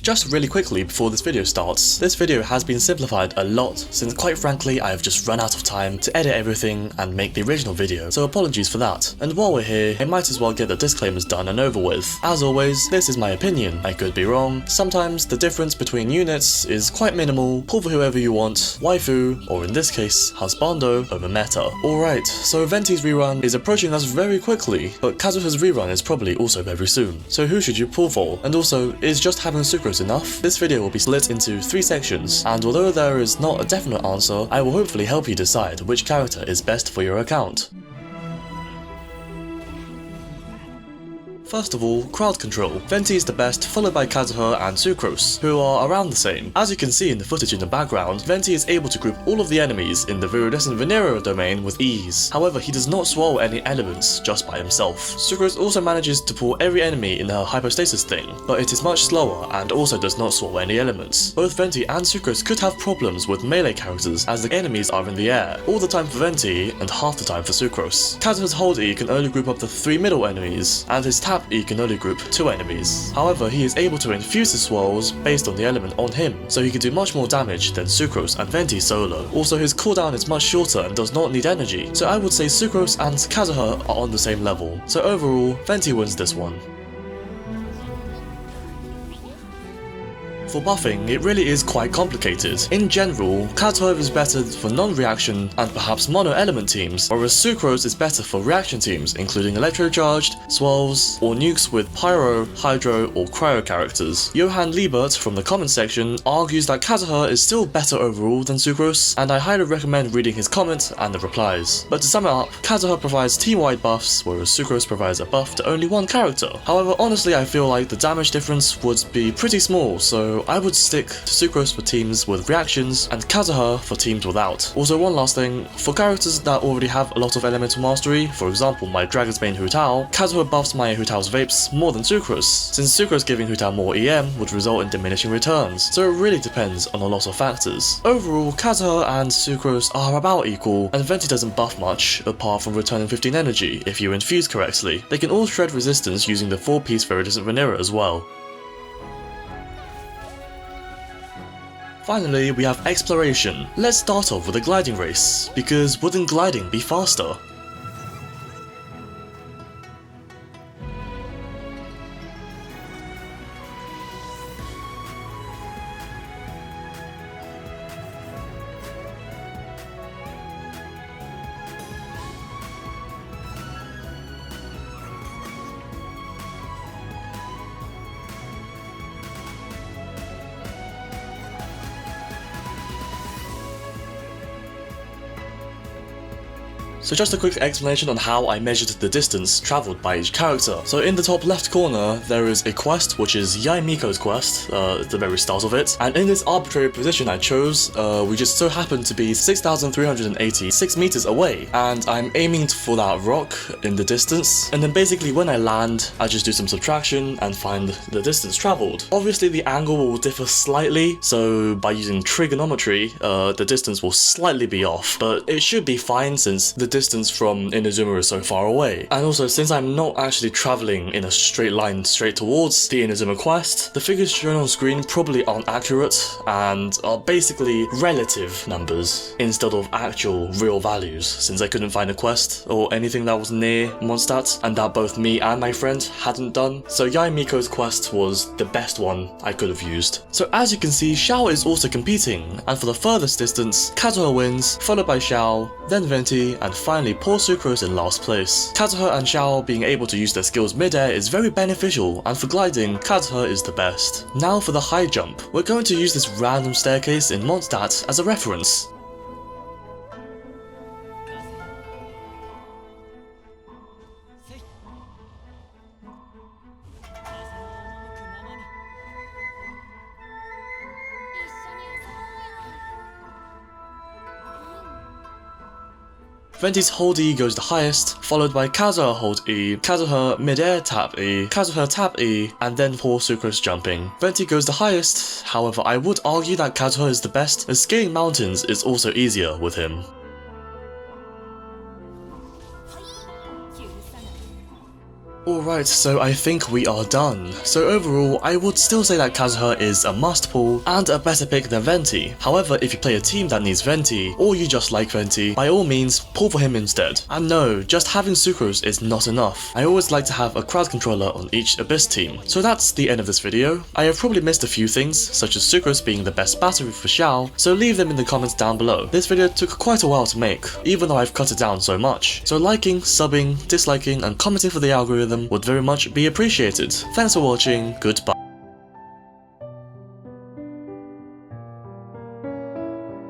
Just really quickly before this video starts, this video has been simplified a lot since quite frankly I have just run out of time to edit everything and make the original video, so apologies for that. And while we're here, I might as well get the disclaimers done and over with. As always, this is my opinion, I could be wrong. Sometimes the difference between units is quite minimal, pull for whoever you want, waifu, or in this case, husbando over meta. Alright, so Venti's rerun is approaching us very quickly, but Kazuha's rerun is probably also very soon. So who should you pull for? And also, is just having Sucrose enough? This video will be split into 3 sections, and although there is not a definite answer, I will hopefully help you decide which character is best for your account. First of all, crowd control. Venti is the best, followed by Kazuha and Sucrose, who are around the same. As you can see in the footage in the background, Venti is able to group all of the enemies in the viridescent Venera domain with ease. However, he does not swallow any elements just by himself. Sucrose also manages to pull every enemy in her hypostasis thing, but it is much slower and also does not swallow any elements. Both Venti and Sucrose could have problems with melee characters as the enemies are in the air, all the time for Venti and half the time for Sucrose. Kazuha's hold E can only group up the 3 middle enemies, and his tap E can only group 2 enemies. However, he is able to infuse his swirls based on the element on him, so he can do much more damage than Sucrose and Venti solo. Also, his cooldown is much shorter and does not need energy, so I would say Sucrose and Kazuha are on the same level. So overall, Venti wins this one. For buffing, it really is quite complicated. In general, Kazuha is better for non-reaction and perhaps mono-element teams, whereas Sucrose is better for reaction teams, including electro-charged, swirls, or nukes with pyro, hydro, or cryo characters. Johan Liebert from the comment section argues that Kazuha is still better overall than Sucrose, and I highly recommend reading his comment and the replies. But to sum it up, Kazuha provides team-wide buffs, whereas Sucrose provides a buff to only one character. However, honestly I feel like the damage difference would be pretty small, so I would stick to Sucrose for teams with reactions and Kazuha for teams without. Also, one last thing, for characters that already have a lot of elemental mastery, for example my Dragon's Bane Hu Tao, Kazuha buffs my Hu Tao's vapes more than Sucrose, since Sucrose giving Hu Tao more EM would result in diminishing returns, so it really depends on a lot of factors. Overall, Kazuha and Sucrose are about equal, and Venti doesn't buff much apart from returning 15 energy if you infuse correctly. They can all shred resistance using the 4-piece Viridescent Venera as well. Finally, we have exploration. Let's start off with a gliding race, because wouldn't gliding be faster? So just a quick explanation on how I measured the distance travelled by each character. So in the top left corner, there is a quest, which is Yae Miko's quest, at the very start of it. And in this arbitrary position I chose, we just so happen to be 6,386 meters away. And I'm aiming for that rock in the distance. And then basically when I land, I just do some subtraction and find the distance travelled. Obviously the angle will differ slightly, so by using trigonometry, the distance will slightly be off. But it should be fine since the distance from Inazuma is so far away. And also, since I'm not actually travelling in a straight line straight towards the Inazuma quest, the figures shown on screen probably aren't accurate and are basically relative numbers instead of actual real values, since I couldn't find a quest or anything that was near Mondstadt and that both me and my friend hadn't done. So Yae Miko's quest was the best one I could have used. So as you can see, Xiao is also competing, and for the furthest distance, Kazuha wins, followed by Xiao, then Venti, and finally poor Sucrose in last place. Kazuha and Xiao being able to use their skills mid-air is very beneficial, and for gliding, Kazuha is the best. Now for the high jump. We're going to use this random staircase in Mondstadt as a reference. Venti's hold E goes the highest, followed by Kazuha hold E, Kazuha mid-air tap E, Kazuha tap E, and then poor Sucrose jumping. Venti goes the highest, however I would argue that Kazuha is the best, as scaling mountains is also easier with him. Alright, so I think we are done. So overall, I would still say that Kazuha is a must pull and a better pick than Venti. However, if you play a team that needs Venti, or you just like Venti, by all means, pull for him instead. And no, just having Sucrose is not enough. I always like to have a crowd controller on each Abyss team. So that's the end of this video. I have probably missed a few things, such as Sucrose being the best battery for Xiao, so leave them in the comments down below. This video took quite a while to make, even though I've cut it down so much. So liking, subbing, disliking, and commenting for the algorithm would very much be appreciated. Thanks for watching, goodbye.